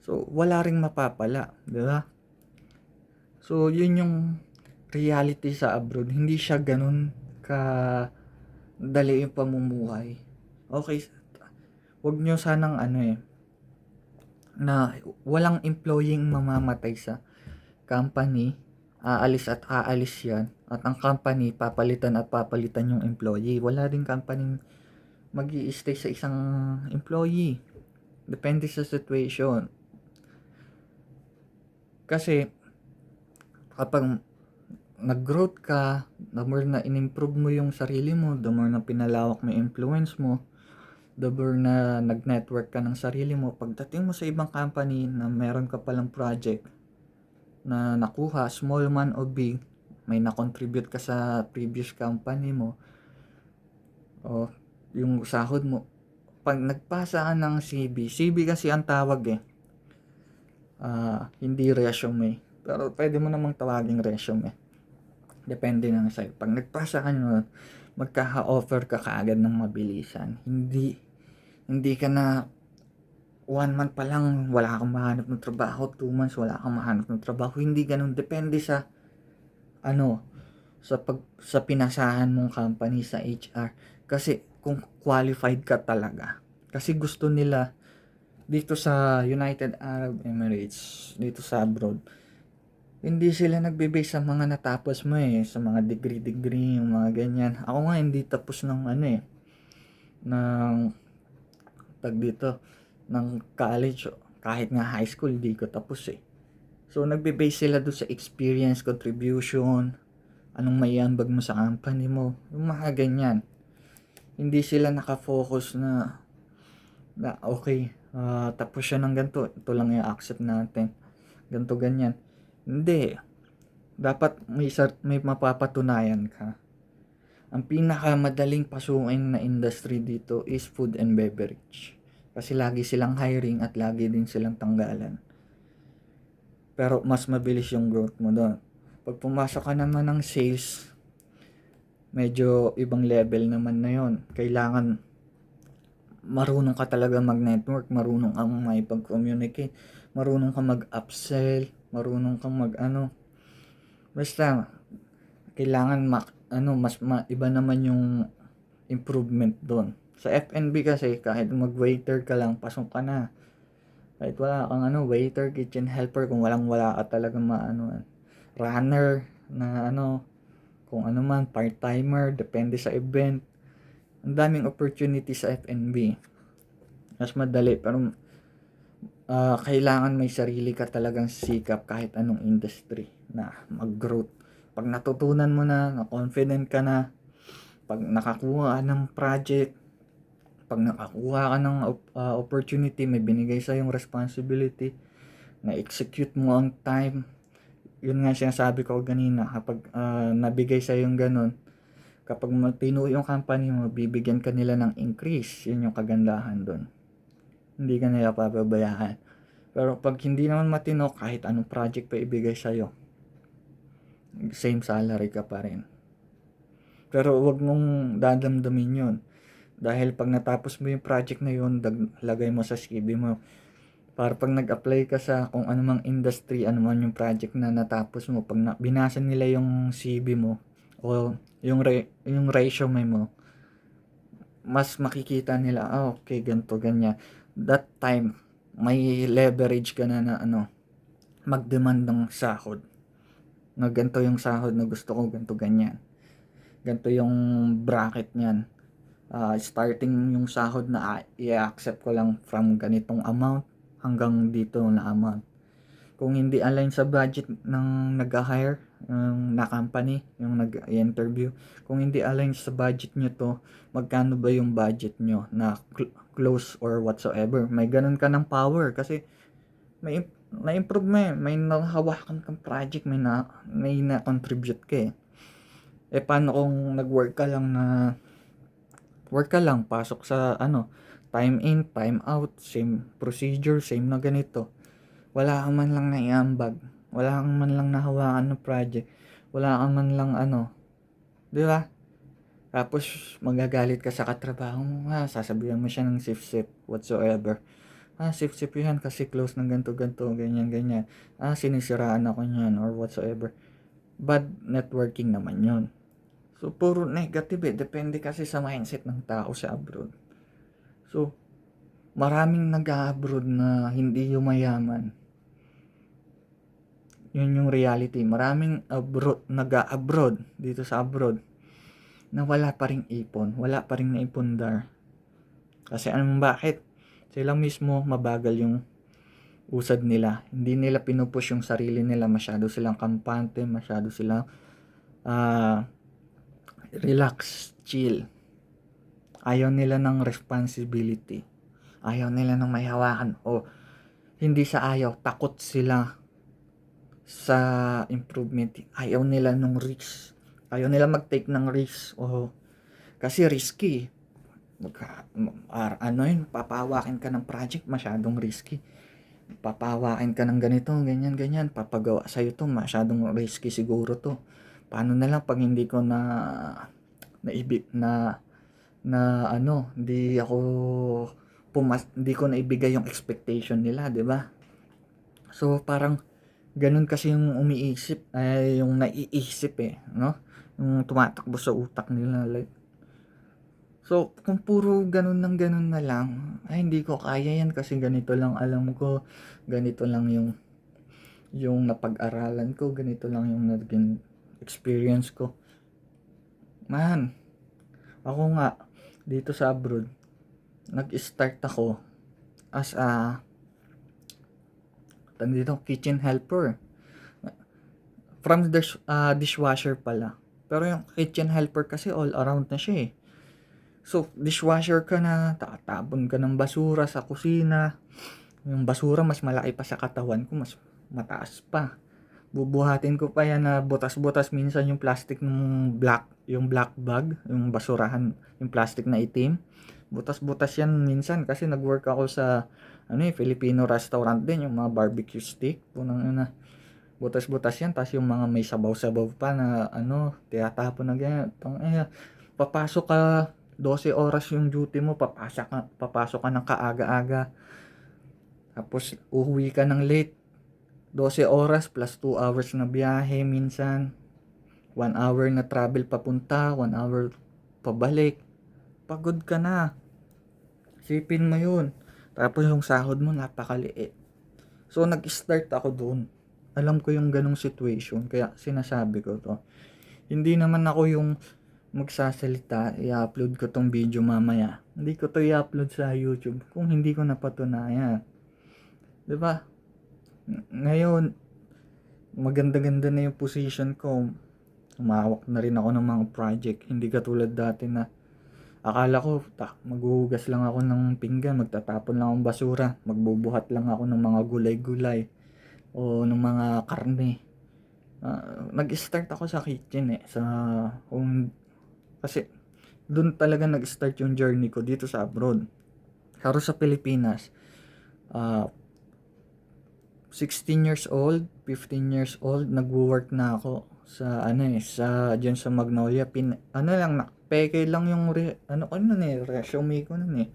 So, wala ring mapapala. Di ba? So, yun yung reality sa abroad. Hindi siya ganun ka dali yung pamumuhay. Okay, wag nyo sanang na walang employee mamamatay sa company, aalis at aalis yan, at ang company papalitan at papalitan yung employee. Wala din company mag-i-stay sa isang employee. Depende sa situation. Kasi kapag nag-growth ka, the more na in-improve mo yung sarili mo, the more na pinalawak mo yung influence mo, the more na nag-network ka ng sarili mo, pagdating mo sa ibang company na meron ka palang project na nakuha, small man o big, may na-contribute ka sa previous company mo, o yung sahod mo, pag nagpasa ka ng CV kasi ang tawag hindi resume, pero pwede mo namang tawaging resume. Depende na sa'yo. Pag nagpasa ka nun, magkaka-offer ka kaagad ng mabilisan. Hindi ka na 1 month pa lang wala kang mahanap ng trabaho, 2 months wala kang mahanap ng trabaho. Hindi ganun. Depende sa sa pinasahan mong company sa HR. Kasi kung qualified ka talaga. Kasi gusto nila dito sa United Arab Emirates, dito sa abroad, hindi sila nagbe-base sa mga natapos mo sa mga degree, yung mga ganyan. Ako nga hindi tapos ng ng ng college, kahit nga high school hindi ko tapos So nagbe-base sila doon sa experience, contribution, anong maiambag mo sa company mo, yung mga ganyan. Hindi sila nakafocus na okay, tapos siya ng ganito, ito lang yung accept natin. Ganito, ganyan. Hindi. Dapat may mapapatunayan ka. Ang pinakamadaling pasukin na industry dito is food and beverage. Kasi lagi silang hiring at lagi din silang tanggalan. Pero mas mabilis yung growth mo doon. Pag pumasok ka naman ng sales, medyo ibang level naman na yon. Kailangan marunong ka talaga mag-network, marunong kang makipag-communicate, marunong kang mag-upsell, marunong kang basta kailangan iba naman yung improvement doon. Sa F&B kasi kahit mag-waiter ka lang, pasok ka na. Kahit wala kang waiter, kitchen helper, kung wala ka talaga runner na kung ano man, part-timer, depende sa event. Ang daming opportunity sa F&B. Mas madali, pero kailangan may sarili ka talagang sikap kahit anong industry na mag-growth. Pag natutunan mo na confident ka na, pag nakakuha ka ng project, pag nakakuha ka ng opportunity, may binigay sa yung responsibility, na-execute mo on time, yun nga sinasabi ko kanina, kapag nabigay sa yung ganun, kapag matino yung company mo, bibigyan ka nila ng increase. Yun yung kagandahan doon. Hindi ka nila papabayaan. Pero pag hindi naman matino, kahit anong project pa ibigay sa'yo, same salary ka pa rin. Pero wag mong dadamdamin yun. Dahil pag natapos mo yung project na yun, lagay mo sa CV mo. Para pag nag-apply ka sa kung anumang industry, anuman yung project na natapos mo, pag binasa nila yung CV mo, o yung resume mo, mas makikita nila, okay, ganito, ganyan. That time, may leverage ka na mag-demand ng sahod. Na ganito yung sahod na gusto ko, ganito, ganyan. Ganito yung bracket niyan. Starting yung sahod na i-accept ko lang from ganitong amount hanggang dito na amount. Kung hindi align sa budget ng nag-hire, na company, yung nag-interview, kung hindi align sa budget nyo to, magkano ba yung budget nyo na close or whatsoever. May ganun ka ng power kasi may na-improve mo may nahawakan kang project, may na-contribute ka paano kung work ka lang, pasok sa time in, time out, same procedure, same na ganito. Wala kang man lang naiambag, wala kang man lang nahawakan ng project, wala kang man lang di ba? Tapos magagalit ka sa katrabaho mo, sasabihan mo siya ng sip-sip whatsoever. Sip-sip yan kasi close ng ganto-ganto, ganyan-ganyan. Sinisiraan ako niyan or whatsoever. Bad networking naman yon. So, puro negative depende kasi sa mindset ng tao sa abroad. So, maraming nag-abroad na hindi yumayaman. Yun yung reality. Maraming nag-abroad dito sa abroad na wala pa ring ipon, wala pa ring naipundar. Kasi bakit? Sila mismo mabagal yung usad nila. Hindi nila pinupush yung sarili nila, masyado silang kampante, masyado silang relax, chill. Ayaw nila ng responsibility. Ayaw nila ng may hawakan. O hindi sa ayaw, takot sila sa improvement. Ayaw nila ng risk. Ayaw nila mag-take ng risk. Kasi risky. Papawakin ka ng project, masyadong risky. Papawakin ka ng ganito, ganyan, ganyan. Papagawa sa'yo to, masyadong risky siguro to. Paano na lang pag hindi ko hindi ko naibigay yung expectation nila, 'di ba? So parang ganun kasi yung yung naiisip no? Yung tumatakbo sa utak nila like. So kung puro ganun na lang, hindi ko kaya yan kasi ganito lang alam ko, ganito lang yung napag-aralan ko, ganito lang yung naging experience ko. Man, ako nga dito sa abroad, nag-start ako as a kitchen helper. From dishwasher pala. Pero yung kitchen helper kasi all around na siya So, dishwasher ka na, tatapon ka ng basura sa kusina. Yung basura mas malaki pa sa katawan ko, mas mataas pa. Bubuhatin ko pa yan na butas-butas minsan yung plastic ng yung black bag, yung basurahan, yung plastic na itim. Butas-butas yan minsan kasi nag-work ako sa Filipino restaurant din, yung mga barbecue stick. Punang ina. Butas-butas yan, tapos yung mga may sabaw-sabaw pa na tiyatapon na ganyan. Papasok ka 12 oras yung duty mo, papasok ka ng kaaga-aga. Tapos uuwi ka ng late. 12 oras plus 2 hours na biyahe minsan. 1 hour na travel papunta, 1 hour pabalik. Pagod ka na. Sipin mo yun. Tapos yung sahod mo napakaliit. So nag-start ako doon. Alam ko yung ganong situation, kaya sinasabi ko to. Hindi naman ako yung magsasalita, i-upload ko tong video mamaya. Hindi ko to i-upload sa YouTube kung hindi ko napatunayan. 'Di ba? Ngayon, maganda-ganda na yung position ko. Umawak na rin ako ng mga project. Hindi katulad dati na akala ko, maghuhugas lang ako ng pinggan, magtatapon lang akong basura, magbubuhat lang ako ng mga gulay-gulay o ng mga karne. Nag-start ako sa kitchen kasi doon talaga nag-start yung journey ko dito sa abroad. Pero sa Pilipinas, 16 years old, 15 years old, nagwo-work na ako sa diyan sa Magnolia. Peke lang yung resume ko nun eh.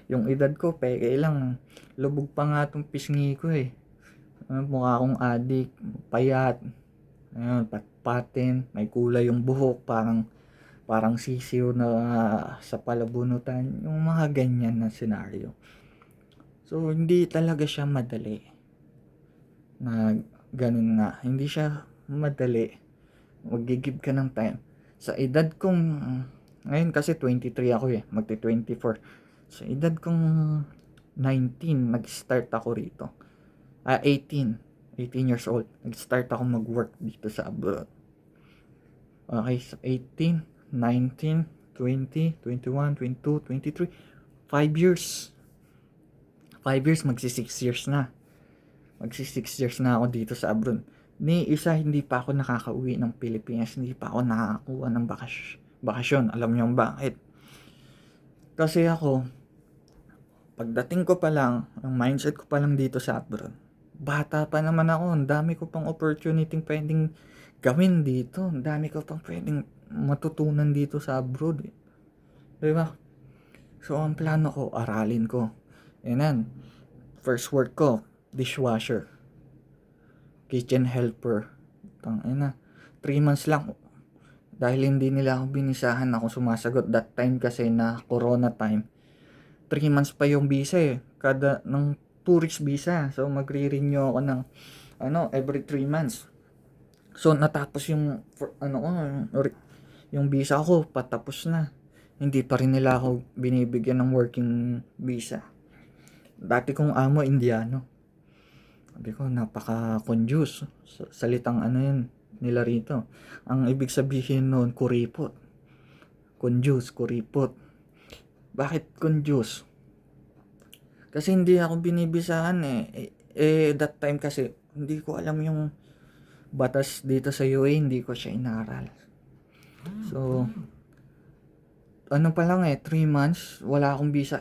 Yung edad ko, peke lang. Lubog pa nga tong pisngi ko eh. Mukha akong adik, payat. Ayun, patpatin, may kulay yung buhok, parang sisiw na sa palabunutan. Yung mga ganyan na senaryo. So, hindi talaga siya madali. Na ganun nga. Hindi siya madali. Mag-give ka ng time. Sa edad kong, ngayon kasi 23 ako eh, magti-24. Sa edad kong 19, nag-start ako rito. 18 years old. Nag-start ako mag-work dito sa abroad. Okay, so 18, 19, 20, 21, 22, 23. 5 years. 5 years, magsi 6 years na. Magsi 6 years na ako dito sa abroad. Hindi pa ako nakakauwi ng Pilipinas. Hindi pa ako nakakakuha ng bakasyon. Alam niyo bakit? Kasi ako, pagdating ko pa lang, ang mindset ko pa lang dito sa abroad, bata pa naman ako. Ang dami ko pang opportunity pwedeng gawin dito. Ang dami ko pang pwedeng matutunan dito sa abroad. Diba? So, ang plano ko, aralin ko. And first work ko, dishwasher. Kitchen helper. 3 months lang. Dahil hindi nila ako binisahan, ako sumasagot. That time kasi na corona time. 3 months pa yung visa eh. Kada ng tourist visa. So magre-renew ako ng every 3 months. So natapos yung visa ko, patapos na. Hindi pa rin nila ako binibigyan ng working visa. Dati kong amo Indiano. Sabi ko, napaka-conduce. Salitang yun nila rito. Ang ibig sabihin noon, kuripot. Conduce, kuripot. Bakit conduce? Kasi hindi ako binibisahan that time kasi, hindi ko alam yung batas dito sa UAE, hindi ko siya inaral. So, pa lang 3 months, wala akong visa.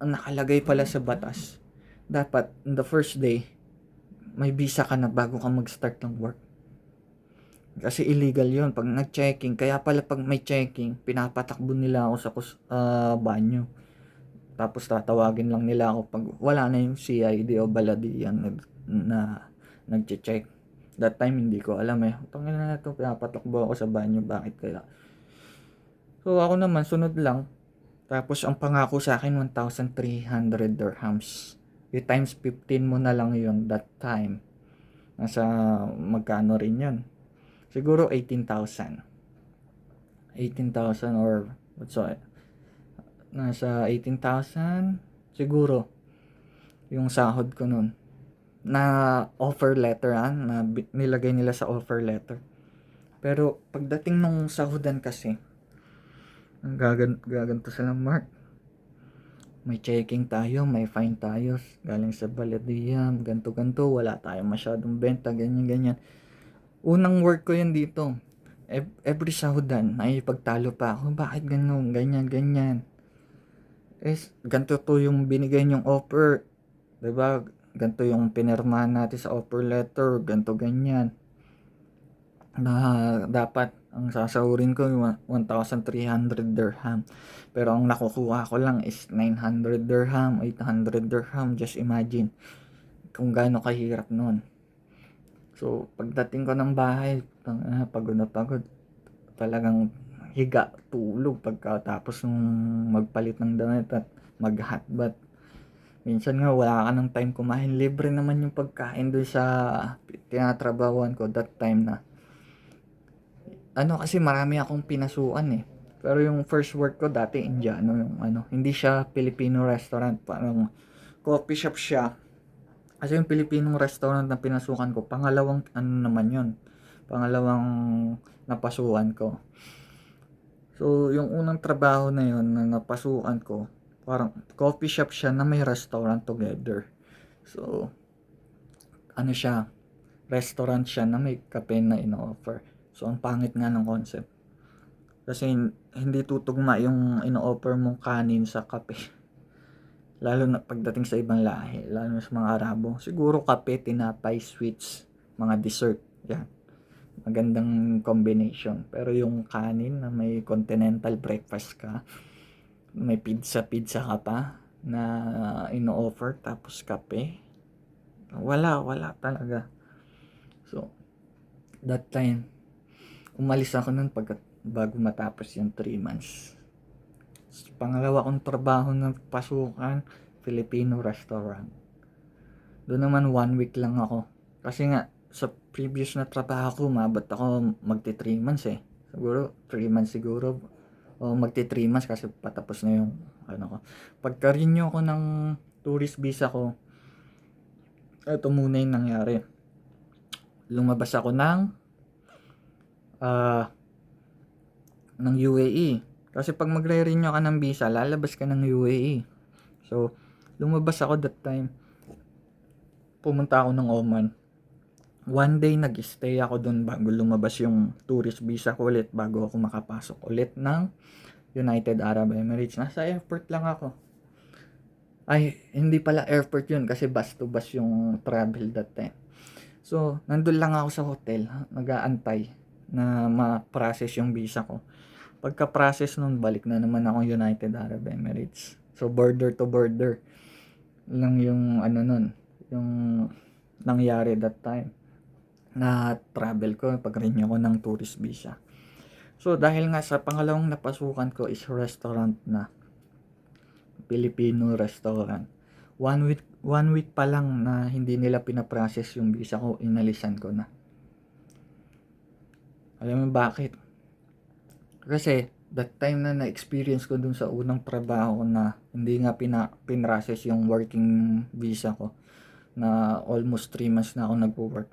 Ang nakalagay pala sa batas, dapat, in the first day, may visa ka na bago ka mag-start ng work. Kasi illegal yun pag nag-checking. Kaya pala pag may checking, pinapatakbo nila ako sa banyo. Tapos tatawagin lang nila ako pag wala na yung CID o baladiyan na nag-check. That time hindi ko alam Tangina na ito, pinapatakbo ako sa banyo. Bakit kaya? So ako naman, sunod lang. Tapos ang pangako sa akin, 1,300 dirhams. Times 15 mo na lang yun that time. Nasa magkano rin yun? Siguro 18,000. 18,000 or nasa 18,000 siguro yung sahod ko nun. Na offer letter na nilagay nila sa offer letter. Pero pagdating nung sahudan kasi, gaganto sila, Mark. May checking tayo, may fine tayo. Galing sa Baladiya, ganto-ganto, wala tayong masyadong benta, ganyan-ganyan. Unang work ko yun dito. Every sahudan, ay pagtalo pa ako. Bakit ganun, ganyan-ganyan? Ganto to yung binigay niyong offer. Diba? Ganto yung pinirmahan natin sa offer letter, ganto ganyan. Na dapat ang sasahurin ko 1,300 dirham. Pero ang nakukuha ko lang is 900 dirham, 800 dirham. Just imagine kung gaano kahirap nun. So, pagdating ko ng bahay, pagod na pagod. Talagang higa, tulog pagkatapos ng magpalit ng damit at mag-hotbath. Minsan nga wala ka ng time kumain. Libre naman yung pagkain doon sa tinatrabahuan ko that time na. Kasi marami akong pinasukan eh. Pero yung first work ko dati Indiano yung hindi siya Filipino restaurant, parang coffee shop siya. Kasi yung Filipino restaurant na pinasukan ko, pangalawang naman yun. Pangalawang napasukan ko. So, yung unang trabaho na yun na napasukan ko, parang coffee shop siya na may restaurant together. So, siya, restaurant siya na may kape na ino-offer. So, ang pangit nga ng concept. Kasi hindi tutugma yung ino-offer mong kanin sa kape. Lalo na pagdating sa ibang lahi, lalo na sa mga Arabo. Siguro kape, tinapay, sweets, mga dessert. Yan. Magandang combination. Pero yung kanin na may continental breakfast ka, may pizza ka pa na ino-offer, tapos kape. Wala talaga. So, that time, umalis ako nun bago matapos yung 3 months. Pangalawa kong trabaho na pasukan, Filipino restaurant. Doon naman 1 week lang ako. Kasi nga, sa previous na trabaho ko, mabot ako magti 3 months eh. Siguro, 3 months siguro. O magti 3 months kasi patapos na yung ko. Pagka-renew ko ng tourist visa ko, ito muna yung nangyari. Lumabas ako ng UAE. Kasi pag magre-renew ka ng visa, lalabas ka ng UAE. So, lumabas ako that time. Pumunta ako ng Oman. One day nag-stay ako doon bago lumabas yung tourist visa ko ulit, bago ako makapasok ulit ng United Arab Emirates. Nasa airport lang ako. Ay, hindi pala airport yun kasi bus to bus yung travel that time. So, nandun lang ako sa hotel, nag-aantay na ma-process yung visa ko. Pagka-process nun, balik na naman ako United Arab Emirates. So, border to border lang yung nun, yung nangyari that time na travel ko, pag-renew ko ng tourist visa. So, dahil nga sa pangalawang napasukan ko is restaurant na, Filipino restaurant. One week pa lang na hindi nila pinaprocess yung visa ko, inalisan ko na. Alam mo bakit? Kasi that time na na-experience ko dun sa unang trabaho na hindi nga pinrocess yung working visa ko, na almost 3 months na ako nagwo-work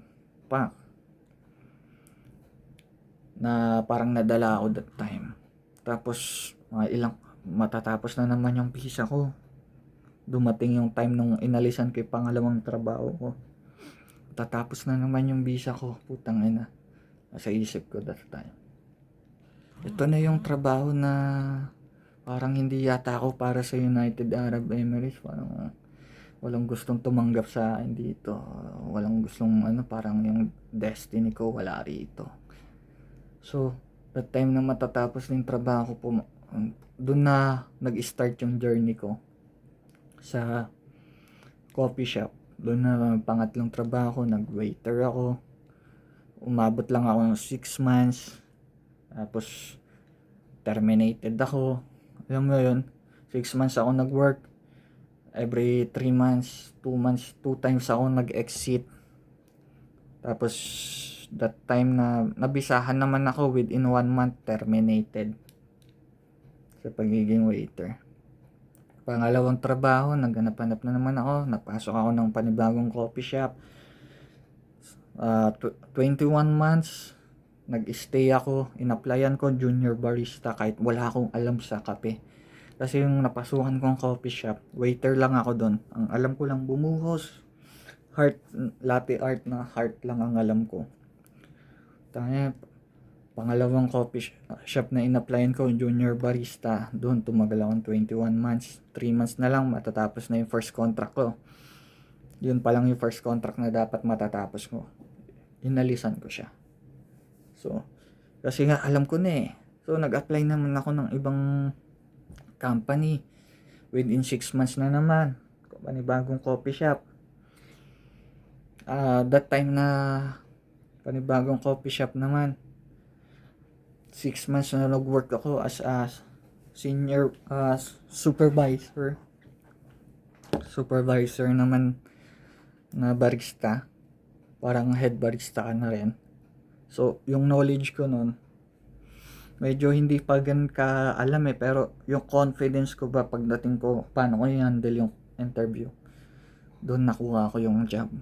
pa, na parang nadala ako that time. Tapos matatapos na naman yung visa ko, dumating yung time nung inalisan ko yung pangalawang trabaho ko. Matatapos na naman yung visa ko, putang ina. Sa isip ko that time, ito na yung trabaho na parang hindi yata ako para sa United Arab Emirates. Parang walang gustong tumanggap sa akin dito. Walang gustong parang yung destiny ko wala rito. So, that time na matatapos ng trabaho ko, doon na nag-start yung journey ko sa coffee shop. Doon na pangatlong trabaho, nag-waiter ako. Umabot lang ako ng 6 months. Tapos, terminated ako. Alam mo yun, 6 months ako nag-work. Every 3 months, 2 months, 2 times ako nag-exit. Tapos, that time na nabisahan naman ako, within 1 month, terminated sa pagiging waiter. Pangalawang trabaho, naghanap-hanap na naman ako. Napasok ako ng panibagong coffee shop. 21 months, nag-stay ako, in-applyan ko junior barista kahit wala akong alam sa kape. Kasi yung napasukan kong coffee shop, waiter lang ako doon. Ang alam ko lang bumuhos, heart, latte art na heart lang ang alam ko. Tanya, pangalawang coffee shop na in-applyan ko, junior barista. Doon tumagal akong 21 months. 3 months na lang matatapos na yung first contract ko. Yun pa lang yung first contract na dapat matatapos ko. Inalisan ko siya. So, kasi nga alam ko na eh. So, nag-apply naman ako ng ibang company. Within 6 months na naman. Panibagong coffee shop. That time na panibagong coffee shop naman. 6 months na nag-work ako as a senior supervisor. Supervisor naman na barista. Parang head barista ka na rin. So, yung knowledge ko nun, medyo hindi pa gan ka alam eh. Pero yung confidence ko ba pagdating ko, paano ko i-handle yung interview. Doon nakuha ko yung job.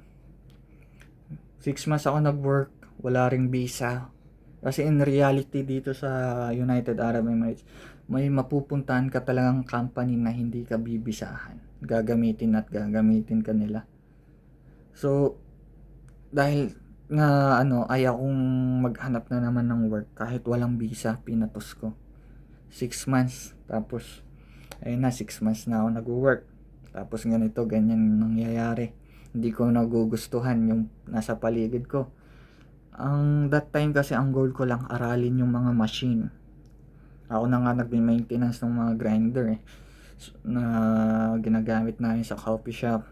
6 months ako nag-work, wala ring visa. Kasi in reality dito sa United Arab Emirates, may mapupuntahan ka talagang company na hindi ka bibisahan. Gagamitin at gagamitin ka nila. So, dahil nga ayaw kong maghanap na naman ng work kahit walang visa, pinatos ko. 6 months. Tapos, ayun na, 6 months na ako nag-work. Tapos ganito, ganyan nangyayari. Hindi ko nagugustuhan yung nasa paligid ko. That time kasi ang goal ko lang aralin yung mga machine. Ako na nga nagme-maintenance ng mga grinder na ginagamit namin sa coffee shop.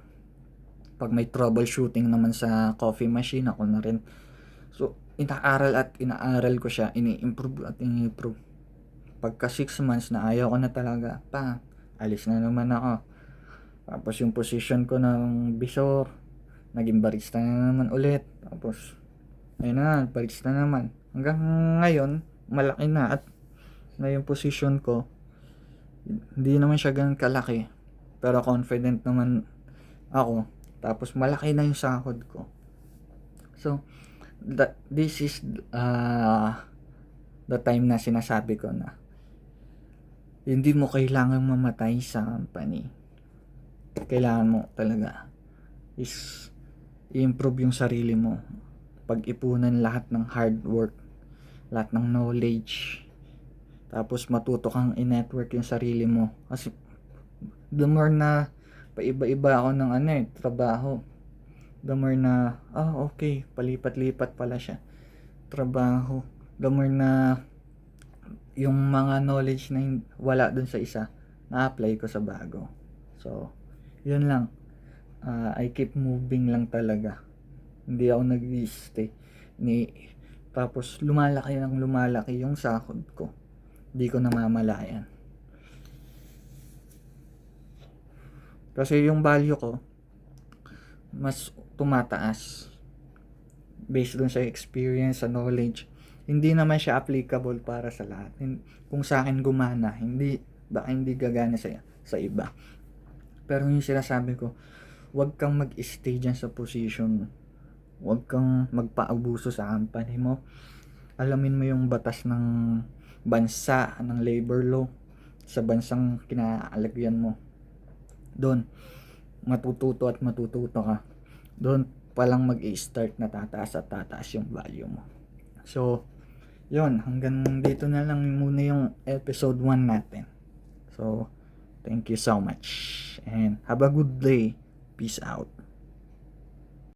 Pag may troubleshooting naman sa coffee machine, ako na rin. So, inaaral ko siya, ini-improve at ini-improve. Pagka 6 months na ayaw ko na talaga, alis na naman ako. Tapos yung position ko ng bisor, naging barista na naman ulit. Tapos, ayun na, barista naman. Hanggang ngayon, malaki na at na yung position ko. Hindi naman siya ganun kalaki. Pero confident naman ako. Tapos malaki na yung sahod ko. So, this is the time na sinasabi ko na hindi mo kailangang mamatay sa company. Kailangan mo talaga is i-improve yung sarili mo. Pag-ipunan lahat ng hard work, lahat ng knowledge. Tapos matuto kang i-network yung sarili mo. Kasi the more na paiba-iba ako ng trabaho, the more na okay, palipat-lipat pala siya trabaho, the more na yung mga knowledge na wala dun sa isa na-apply ko sa bago. So, yun lang. I keep moving lang talaga. Hindi ako nag-stay. Tapos lumalaki yung sahod ko. Hindi ko namamalayan. Kasi yung value ko mas tumataas based dun sa experience, sa knowledge. Hindi naman siya applicable para sa lahat. Kung sa akin gumana, baka hindi gagana sa iba. Pero yung sinasabi ko, huwag kang mag-stay dyan sa position. Huwag kang magpaabuso sa company mo. Alamin mo yung batas ng bansa, ng labor law, sa bansang kinaalagyan mo. Doon, matututo ka. Doon palang mag-i-start na tataas yung value mo. So, yun, hanggang dito na lang muna yung episode 1 natin. So, thank you so much. And have a good day. Peace out.